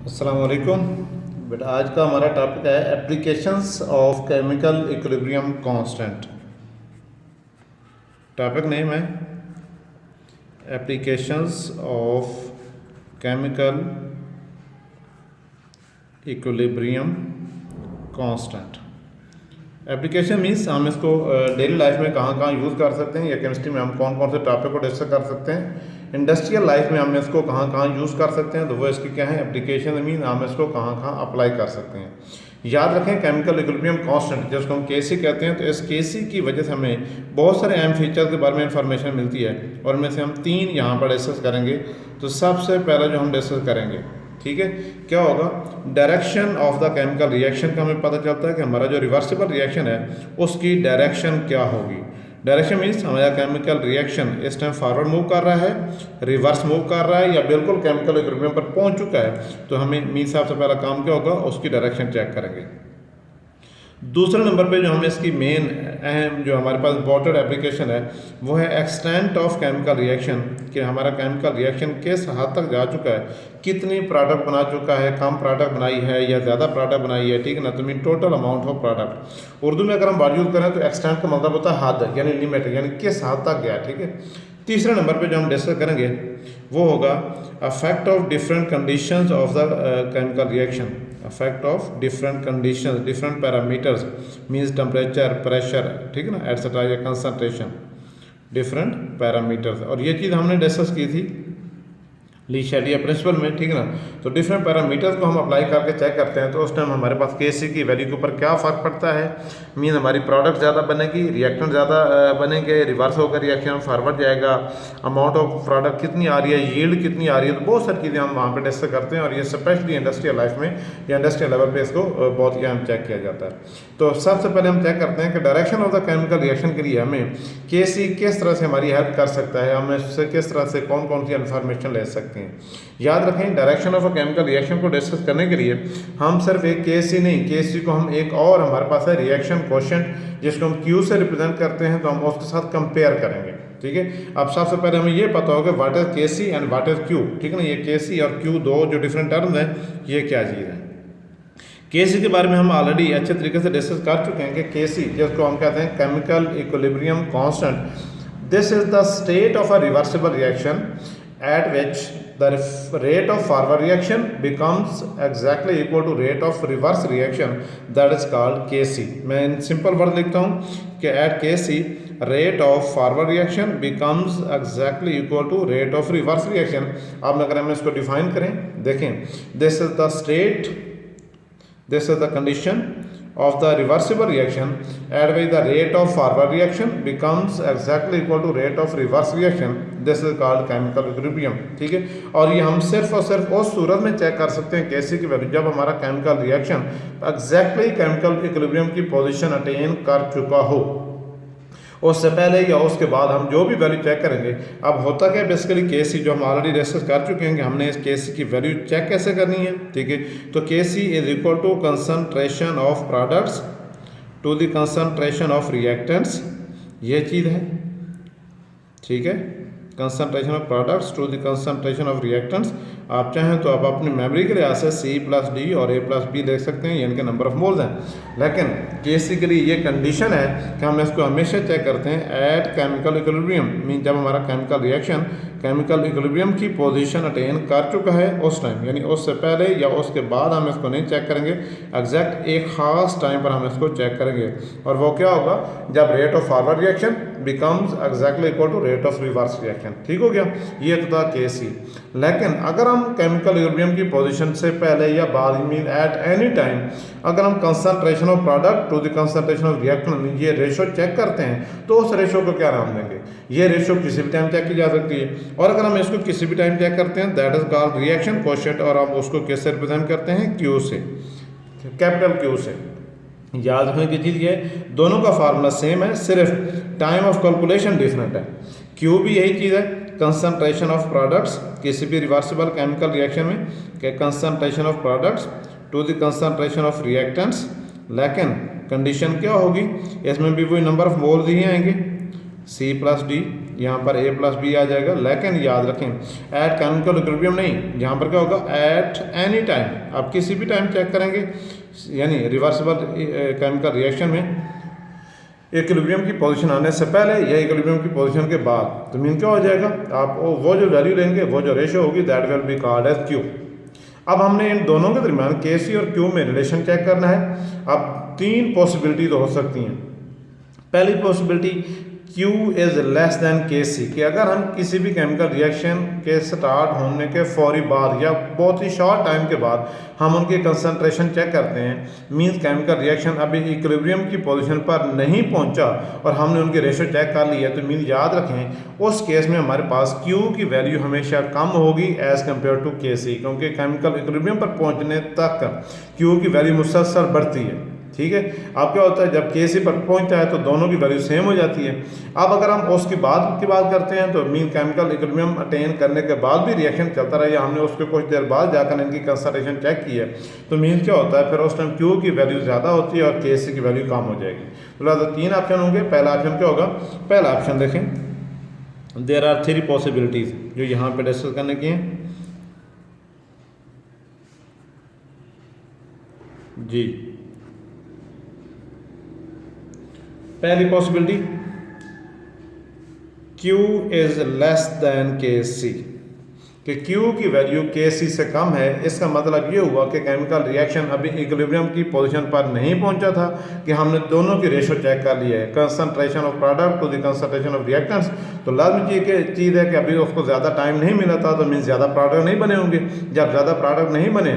अस्सलाम वालेकुम बेटा। आज का हमारा टॉपिक है applications of chemical equilibrium constant. Topic name है applications of chemical equilibrium constant. Application means हम इसको डेली लाइफ में कहाँ कहाँ यूज़ कर सकते हैं, या केमिस्ट्री में हम कौन कौन से टॉपिक को डिस्कस कर सकते हैं, इंडस्ट्रियल लाइफ में हम इसको कहाँ कहाँ यूज़ कर सकते हैं, तो वो इसकी क्या है एप्लीकेशन मीन हम इसको कहाँ कहाँ अप्लाई कर सकते हैं। याद रखें केमिकल इक्विलिब्रियम कांस्टेंट जिसको हम केसी कहते हैं, तो इस केसी की वजह से हमें बहुत सारे अहम फीचर्स के बारे में इंफॉर्मेशन मिलती है और इनमें से हम 3 यहाँ पर डिस्कस करेंगे। तो सबसे पहला जो हम डिस्कस करेंगे, ठीक है, क्या होगा, direction of the chemical reaction का हमें पता चलता है कि हमारा जो रिवर्सिबल रिएक्शन है उसकी डायरेक्शन क्या होगी। डायरेक्शन मीन्स हमारा केमिकल रिएक्शन इस टाइम फॉरवर्ड मूव कर रहा है, रिवर्स मूव कर रहा है, या बिल्कुल केमिकल इक्विलिब्रियम पर पहुंच चुका है। तो हमें मीन सबसे पहला काम क्या होगा, उसकी डायरेक्शन चेक करेंगे। दूसरे नंबर पे जो हम इसकी मेन अहम जो हमारे पास इंपॉर्टेंट एप्लीकेशन है वो है एक्सटेंट ऑफ केमिकल रिएक्शन, कि हमारा केमिकल रिएक्शन किस हद तक जा चुका है, कितनी प्रोडक्ट बना चुका है, कम प्रोडक्ट बनाई है या ज़्यादा प्रोडक्ट बनाई है, ठीक है ना। तो mean total amount of product. Urdu में अगर हम वर्ड यूज़ करें तो एक्सटेंट का मतलब होता है हद, यानी लिमिट, यानी किस हद तक गया, ठीक है। तीसरे नंबर पे जो हम डिस्कस करेंगे वो होगा affect of different conditions of the chemical reaction. Affect of different conditions, different parameters means temperature, pressure, ठीक है ना, एटसेट्रा, या कंसंट्रेशन, डिफरेंट पैरामीटर्स। और ये चीज़ हमने डिस्कस की थी ली शेडियर प्रिंसिपल में, ठीक है ना। तो डिफरेंट पैरामीटर्स को हम अप्लाई करके चेक करते हैं तो उस टाइम हमारे पास केसी की वैल्यू के ऊपर क्या फ़र्क पड़ता है। मीन हमारी प्रोडक्ट ज़्यादा बनेगी, रिएक्टेंट ज़्यादा बनेंगे, रिवर्स होकर रिएक्शन फॉरवर्ड जाएगा, अमाउंट ऑफ प्रोडक्ट कितनी आ रही है, यील्ड कितनी आ रही है। तो बहुत सारी चीज़ें हम वहाँ पर डिस्कस करते हैं और ये स्पेशली इंडस्ट्रियल लाइफ में या इंडस्ट्रियल लेवल पर इसको बहुत ही अहम चेक किया जाता है। तो सबसे पहले हम चेक करते हैं कि direction of the chemical reaction के लिए हमें केसी किस तरह से हमारी हेल्प कर सकता है, हम इससे किस तरह से कौन कौन सी इन्फॉर्मेशन ले सकते हैं। याद रखें direction of a chemical reaction को डिस्कस करने के लिए हम सिर्फ एक केसी नहीं, केसी को हम एक और हमारे पास है रिएक्शन क्वोशिएंट जिसको हम क्यू से रिप्रेजेंट करते हैं, तो हम उसके साथ कंपेयर करेंगे, ठीक है। अब सबसे पहले हमें ये पता होगा what is KC and what is Q, ठीक है ना। ये केसी और क्यू दो जो डिफरेंट टर्म्स हैं, ये क्या चीज़ है। केसी के बारे में हम ऑलरेडी अच्छे तरीके से डिस्कस कर चुके हैं कि केसी जिसको हम कहते हैं chemical equilibrium constant, this is the state of a reversible reaction at which the rate of forward reaction becomes exactly equal to rate of reverse reaction, that is called Kc। मैं in simple word लिखता हूँ कि at Kc rate of forward reaction becomes exactly equal to rate of reverse reaction। अब अगर हम इसको define करें, देखें, this is the state, this is the condition of the reversible reaction at which the rate of forward reaction becomes exactly equal to rate of reverse reaction, this is called chemical equilibrium, ठीक है। और ये हम सिर्फ और सिर्फ उस सूरत में चेक कर सकते हैं कैसे की वैल्यू जब हमारा chemical reaction exactly chemical equilibrium की पोजीशन अटेन कर चुका हो। उससे पहले या उसके बाद हम जो भी वैल्यू चेक करेंगे। अब होता क्या बेसिकली केसी जो हम ऑलरेडी डिस्कस कर चुके हैं कि हमने इस केसी की वैल्यू चेक कैसे करनी है, ठीक है। तो KC is equal to concentration of products to the concentration of reactants, ये चीज़ है, ठीक है। Concentration of products to the concentration of reactants. आप चाहें तो आप अपनी मेमोरी के लिहाज से C+D और A+B देख सकते हैं, ये इनके नंबर ऑफ मोल्स हैं। लेकिन केसी के लिए ये कंडीशन है कि हम इसको हमेशा चेक करते हैं एट केमिकल इक्विलिब्रियम, मीन जब हमारा केमिकल रिएक्शन केमिकल इक्विलिब्रियम की पोजीशन अटेन कर चुका है उस टाइम, यानी उससे पहले या उसके बाद हम इसको नहीं चेक करेंगे, एग्जैक्ट एक ख़ास टाइम पर हम इसको चेक करेंगे। और वो क्या होगा, जब rate of forward reaction becomes exactly equal to rate of reverse reaction, ठीक हो गया। ये तो था केसी। लेकिन अगर हम केमिकल इक्विलिब्रियम की पोजीशन से पहले या बाद, मीन एट एनी टाइम, अगर हम concentration of product to the concentration of reactant ये रेशो चेक करते हैं तो उस रेशो को क्या नाम देंगे। ये रेशो किसी भी टाइम चेक की जा सकती है, और अगर हम इसको किसी भी टाइम चेक करते हैं that is called reaction quotient, और हम उसको किससे रिप्रेजेंट करते हैं, क्यू से, कैपिटल क्यू से। याद रखने की चीज़ ये दोनों का फार्मूला सेम है, सिर्फ टाइम ऑफ कैलकुलेशन डिफरेंट है। क्यू भी यही चीज़ है, कंसंट्रेशन ऑफ प्रोडक्ट्स किसी भी रिवर्सिबल केमिकल रिएक्शन में के concentration of products to the concentration of reactants. लेकिन कंडीशन क्या होगी, इसमें भी वही नंबर ऑफ मोल दिए आएंगे C+D यहाँ पर A प्लस बी आ जाएगा। लेकिन याद रखें एट केमिकल इक्विलिब्रियम नहीं, यहाँ पर क्या होगा एट एनी टाइम। आप किसी भी टाइम चेक करेंगे, यानी रिवर्सिबल केमिकल रिएक्शन में इक्विलिब्रियम की पोजीशन आने से पहले या इक्विलिब्रियम की पोजीशन के बाद, तो मीन क्या हो जाएगा, आप वो जो वैल्यू लेंगे, वो जो रेशियो होगी, that will be called as Q. अब हमने इन दोनों के दरमियान के सी और क्यू में रिलेशन चेक करना है। अब तीन पॉसिबिलिटी तो हो सकती हैं। पहली possibility Q is less than के सी, कि अगर हम किसी भी केमिकल रिएक्शन के स्टार्ट होने के फौरी बाद या बहुत ही शॉर्ट टाइम के बाद हम उनकी कंसंट्रेशन चेक करते हैं, मींस केमिकल रिएक्शन अभी इक्विलिब्रियम की पोजीशन पर नहीं पहुंचा और हमने उनकी रेशो चेक कर ली है, तो मीन याद रखें उस केस में हमारे पास Q की वैल्यू हमेशा कम होगी एज़ कम्पेयर टू के सी, क्योंकि केमिकल इक्विलिब्रियम पर पहुँचने तक Q की वैल्यू मुसलसल बढ़ती है। ठीक है, अब क्या होता है जब के सी पर पहुंचता है तो दोनों की वैल्यू सेम हो जाती है। अब अगर हम उसकी बाद की बात करते हैं तो मीन केमिकल इक्विलिब्रियम अटेन करने के बाद भी रिएक्शन चलता रहा, हमने उसके कुछ देर बाद जाकर इनकी कंसंट्रेशन चेक की है, तो मीन क्या होता है फिर उस टाइम क्यू की वैल्यू ज़्यादा होती है और के सी की वैल्यू कम हो जाएगी। तो लिहाजा तीन ऑप्शन होंगे। पहला ऑप्शन क्या होगा, पहला ऑप्शन देखें, देयर आर थ्री पॉसिबिलिटीज़ जो यहाँ पर डिस्कस करने की हैं जी। पहली possibility Q is less than के सी, कि Q की वैल्यू के सी से कम है। इसका मतलब ये हुआ कि केमिकल रिएक्शन अभी इक्विलिब्रियम की पोजीशन पर नहीं पहुंचा था, कि हमने दोनों की रेशो चेक कर लिया है, concentration of product to the concentration of reactants. तो लाजमी चीज़ है कि अभी उसको ज़्यादा टाइम नहीं मिला था, तो मीन ज़्यादा प्रोडक्ट नहीं बने होंगे। जब ज़्यादा प्रोडक्ट नहीं बने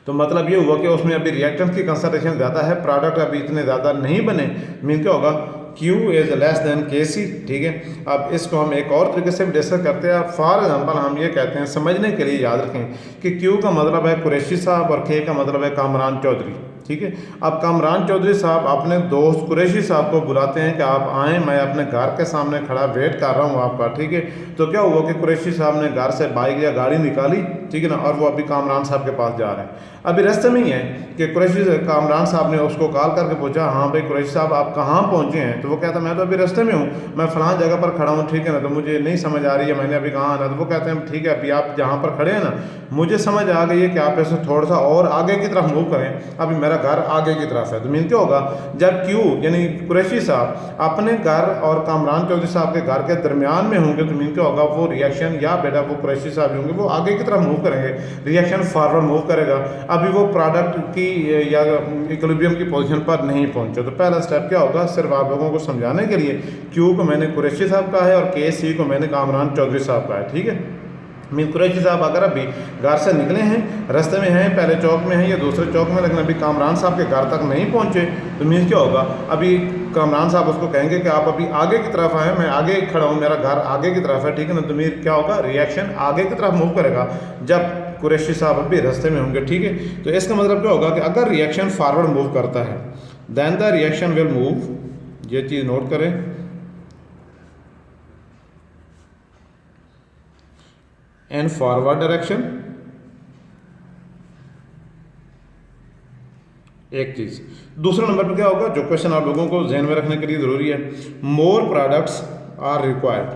तो मतलब ये हुआ कि उसमें अभी रिएक्टेंट की कंसंट्रेशन ज़्यादा है, प्रोडक्ट अभी इतने ज़्यादा नहीं बने, मीन क्या होगा Q इज़ लेस दैन के सी। ठीक है, अब इसको हम एक और तरीके से भी डिस्कस करते हैं। फॉर एग्जांपल हम ये कहते हैं, समझने के लिए याद रखें कि Q का मतलब है कुरैशी साहब और K का मतलब है कामरान चौधरी। ठीक है, अब कामरान चौधरी साहब अपने दोस्त कुरैशी साहब को बुलाते हैं कि आप आएँ, मैं अपने घर के सामने खड़ा वेट कर रहा हूँ आपका। ठीक है, तो क्या हुआ कि कुरैशी साहब ने घर से बाइक या गाड़ी निकाली, ठीक है ना, और वो अभी कामरान साहब के पास जा रहे हैं। अभी रास्ते में ही है कि कुरैशी कामरान साहब ने उसको कॉल करके पूछा, हाँ भाई कुरैशी साहब आप कहाँ पहुँचे हैं? तो वो कहता मैं तो अभी रास्ते में हूँ, मैं फ़लाँ जगह पर खड़ा हूँ, ठीक है ना, तो मुझे नहीं समझ आ रही है मैंने अभी कहाँ आना। तो वो कहते हैं ठीक है, अभी आप जहाँ पर खड़े हैं ना, मुझे समझ आ गई है कि आप ऐसे थोड़ा सा और आगे की तरफ मूव करें, अभी मेरा घर आगे की तरफ है। तो मीन क्या होगा, जब Q यानी कुरैशी साहब अपने घर और कामरान चौधरी साहब के घर के दरमियान में होंगे, तो मीन क्या होगा, वो रिएक्शन या बेटा वो कुरैशी साहब होंगे वो आगे की तरफ मूव करेंगे, रिएक्शन फॉरवर्ड मूव करेगा, अभी वो प्रोडक्ट की या इक्विलिब्रियम की पोजीशन पर नहीं पहुंचे। तो पहला स्टेप क्या होगा, सिर्फ आप लोगों को समझाने के लिए, Q को मैंने कुरैशी साहब का है और KC को मैंने कामरान चौधरी साहब का है। ठीक है, मीन कुरैशी साहब अगर अभी घर से निकले हैं, रास्ते में हैं, पहले चौक में हैं या दूसरे चौक में, लेकिन अभी कामरान साहब के घर तक नहीं पहुंचे, तो मीन क्या होगा, अभी कामरान साहब उसको कहेंगे कि आप अभी आगे की तरफ आएँ, मैं आगे खड़ा हूँ, मेरा घर आगे की तरफ है। ठीक है ना, तो मीन क्या होगा, रिएक्शन आगे की तरफ मूव करेगा जब कुरैशी साहब अभी रास्ते में होंगे। ठीक है, तो इसका मतलब क्या होगा कि अगर रिएक्शन फॉरवर्ड मूव करता है then the reaction will move, ये चीज़ नोट करें, इन फॉरवर्ड डायरेक्शन। एक चीज़, दूसरा नंबर पर क्या होगा, जो क्वेश्चन आप लोगों को ध्यान में रखने के लिए ज़रूरी है, मोर प्रोडक्ट्स आर रिक्वायर्ड,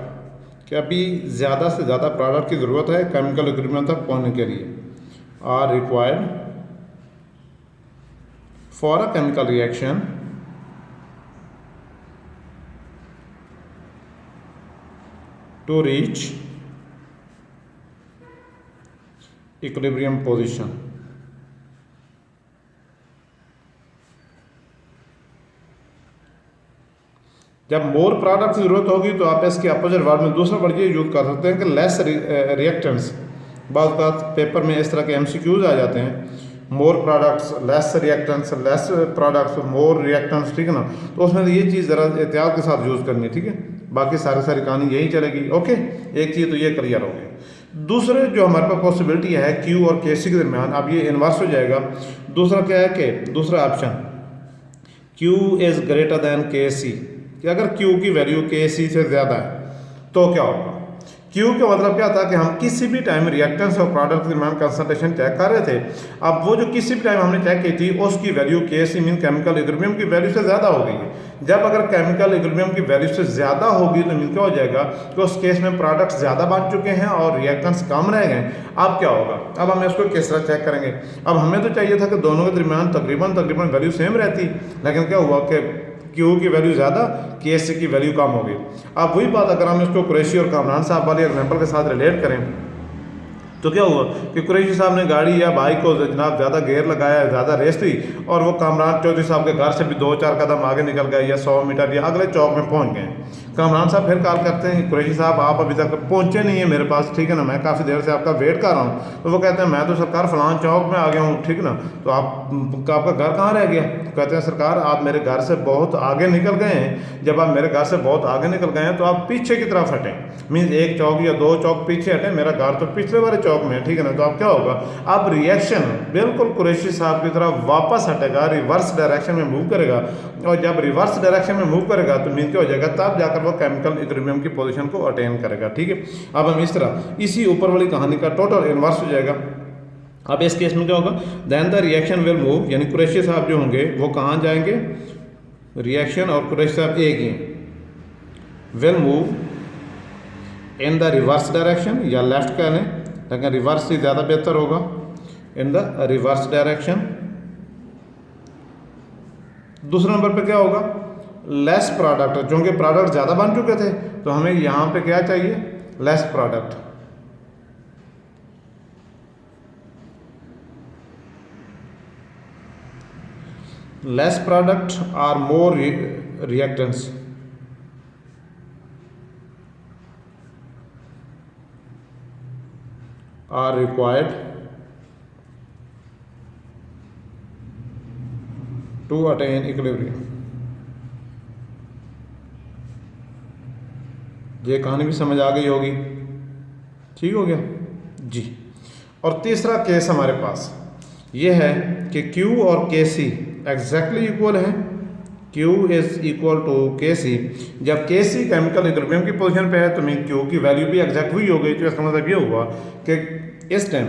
कि अभी ज़्यादा से ज़्यादा प्रोडक्ट की ज़रूरत है केमिकल इक्विलिब्रियम तक पहुंचने के लिए, are required for a chemical reaction to reach equilibrium position. जब मोर प्रोडक्ट की जरूरत होगी तो आप इसके अपोजिट वर्ड में दूसरा वर्ड ये यूज कर सकते हैं कि लेस रिएक्टेंट्स। बाद पेपर में इस तरह के MCQs आ जाते हैं, more products less reactants, less products more reactants. ठीक है ना, तो उसमें ये चीज़ ज़रा एहतियात के साथ यूज़ करनी है। ठीक है, बाकी सारी कहानी यही चलेगी। ओके, एक चीज़ तो ये क्लियर हो गई। दूसरे जो हमारे पास पॉसिबिलिटी है Q और KC के दरमियान, अब ये इन्वर्स हो जाएगा। दूसरा क्या है कि दूसरा option Q is greater than KC, कि अगर Q की वैल्यू KC से ज़्यादा है तो क्या होगा, क्यू का मतलब क्या था कि हम किसी भी टाइम रिएक्टेंस और प्रोडक्ट के दरमियान कंसंट्रेशन चेक कर रहे थे। अब वो जो किसी भी टाइम हमने चेक की थी उसकी वैल्यू केसी मीन केमिकल इक्विलिब्रियम की वैल्यू से ज़्यादा हो गई है। जब अगर केमिकल इक्विलिब्रियम की वैल्यू से ज़्यादा होगी तो मीन क्या हो जाएगा कि उस केस में प्रोडक्ट्स ज़्यादा बन चुके हैं और रिएक्टेंस कम रह गए। अब क्या होगा, अब हम इसको किस तरह चेक करेंगे। अब हमें तो चाहिए था कि दोनों के दरमियान तकरीबन वैल्यू सेम रहती, लेकिन क्या हुआ कि क्यू की वैल्यू ज़्यादा, केसी की वैल्यू कम हो गई। अब वही बात अगर हम इसको कुरैशी और कामरान साहब वाले एग्जाम्पल के साथ रिलेट करें तो क्या हुआ कि कुरैशी साहब ने गाड़ी या बाइक को जनाब ज़्यादा गेयर लगाया, ज़्यादा रेस थी और वो कामरान चौधरी साहब के घर से भी 2-4 कदम आगे निकल गए या 100 मीटर या अगले चौक में पहुंच गए। कामरान साहब फिर कॉल करते हैं कुरैशी साहब आप अभी तक पहुंचे नहीं है मेरे पास, ठीक है ना, मैं काफ़ी देर से आपका वेट कर रहा हूँ। तो वो कहते हैं मैं तो सरकार फलान चौक में आ गया हूँ, ठीक ना, तो आपका घर कहाँ रह गया। कहते हैं सरकार आप मेरे घर से बहुत आगे निकल गए हैं, जब आप मेरे घर से बहुत आगे निकल गए हैं तो आप पीछे की तरफ हटें, मीन्स 1 चौक या 2 चौक पीछे हटें, मेरा घर तो पिछले वाले चौक में है, ठीक है ना। तो अब क्या होगा, अब रिएक्शन बिल्कुल कुरैशी साहब की तरफ वापस हटेगा, रिवर्स डायरेक्शन में मूव करेगा और जब रिवर्स डायरेक्शन में मूव करेगा तो मीन क्या हो जाएगा, तब जाकर वो केमिकल इक्विलिब्रियम की पोजीशन को अटेन करेगा, ठीक है। अब हम इस तरह इसी ऊपर वाली कहानी का टोटल इन्वर्स हो जाएगा। अब इस केस में क्या होगा, then the reaction will move, यानी कुरैशी साहब जो होंगे वो कहाँ जाएंगे, रिएक्शन और कुरैशी साहब एक he will move in the reverse direction या लेफ्ट कह लें, लेकिन रिवर्स से ज़्यादा बेहतर होगा, इन द रिवर्स डायरेक्शन। दूसरे नंबर पे क्या होगा, लेस प्रोडक्ट, क्योंकि प्रोडक्ट ज़्यादा बन चुके थे तो हमें यहाँ पे क्या चाहिए, लेस प्रोडक्ट। लेस प्रोडक्ट और more reactants are required to attain equilibrium। ये कहानी भी समझ आ गई होगी, ठीक हो गया जी। और तीसरा केस हमारे पास ये है कि Q और KC एग्जैक्टली इक्वल है, Q is equal to KC। जब KC केमिकल इक्विलिब्रियम की पोजीशन पे है तो मीन Q की वैल्यू भी एग्जैक्ट हुई हो गई। तो इसका मतलब ये हुआ कि इस time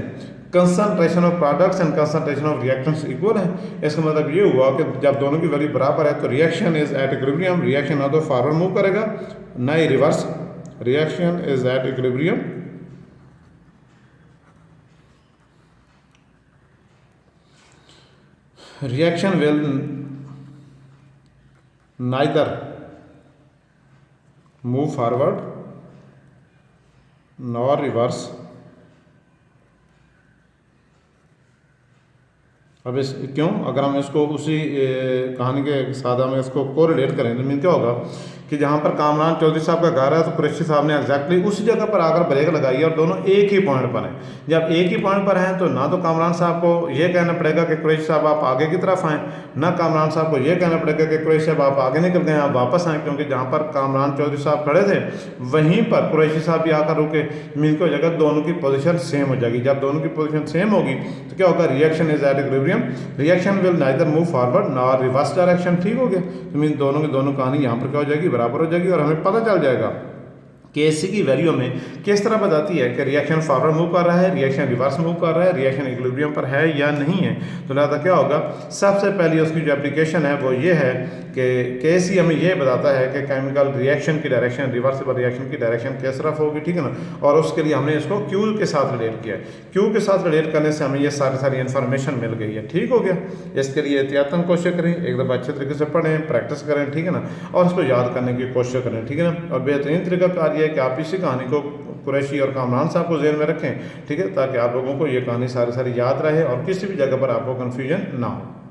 concentration of products and concentration of reactants equal है। इसका मतलब ये हुआ कि जब दोनों की वैल्यू बराबर है तो reaction is at equilibrium, reaction ना तो फॉरवर्ड मूव करेगा ना ही reverse, reaction is at equilibrium. Reaction will neither move forward nor reverse। अब इस क्यों, अगर हम इसको उसी कहानी के साथ हम इसको कोरिलेट करें तो मीन क्या होगा कि जहाँ पर कामरान चौधरी साहब का घर है तो कुरैशी साहब ने एग्जैक्टली उसी जगह पर आकर ब्रेक लगाई है और दोनों एक ही पॉइंट पर हैं। जब एक ही पॉइंट पर हैं तो ना तो कामरान साहब को ये कहना पड़ेगा कि कुरैशी साहब आप आगे की तरफ आएँ, ना कामरान साहब को ये कहना पड़ेगा कि कुरैशी साहब आप आगे निकल गए आप वापस आएँ, क्योंकि जहाँ पर कामरान चौधरी साहब खड़े थे वहीं पर कुरैशी साहब भी आकर रुके। मीन क्या हो जाएगा, दोनों की पोजीशन सेम हो जाएगी। जब दोनों की पोजीशन सेम होगी तो क्या होगा, reaction is at equilibrium, reaction will neither move forward nor reverse direction, ठीक हो गया। तो मीन दोनों की दोनों कहानी यहाँ पर क्या हो जाएगी, बराबर हो जाएगी और हमें पता चल जाएगा KC की वैल्यू हमें किस तरह बताती है कि रिएक्शन फॉरवर्ड मूव कर रहा है, रिएक्शन रिवर्स मूव कर रहा है, रिएक्शन इक्विलिब्रियम पर है या नहीं है। तो लिहाजा क्या होगा, सबसे पहले उसकी जो एप्लीकेशन है वो ये है कि KC हमें ये बताता है कि केमिकल रिएक्शन की डायरेक्शन, रिवर्सिबल रिएक्शन की डायरेक्शन किस तरफ होगी, ठीक है ना। और उसके लिए हमने इसको Q के साथ रिलेट किया है। Q के साथ रिलेट करने से हमें ये सारी इन्फॉर्मेशन मिल गई है, ठीक हो गया। इसके लिए एहतियातन कोशिश करें, एक दफ़ा अच्छे तरीके से पढ़ें, प्रैक्टिस करें, ठीक है ना, और उसको याद करने की कोशिश करें, ठीक है ना। और बेहतरीन तरीका कार ये है कि आप इसी कहानी को कुरैशी और कामरान साहब को ज़हन में रखें, ठीक है, ताकि आप लोगों को ये कहानी सारी याद रहे और किसी भी जगह पर आपको कन्फ्यूजन ना हो।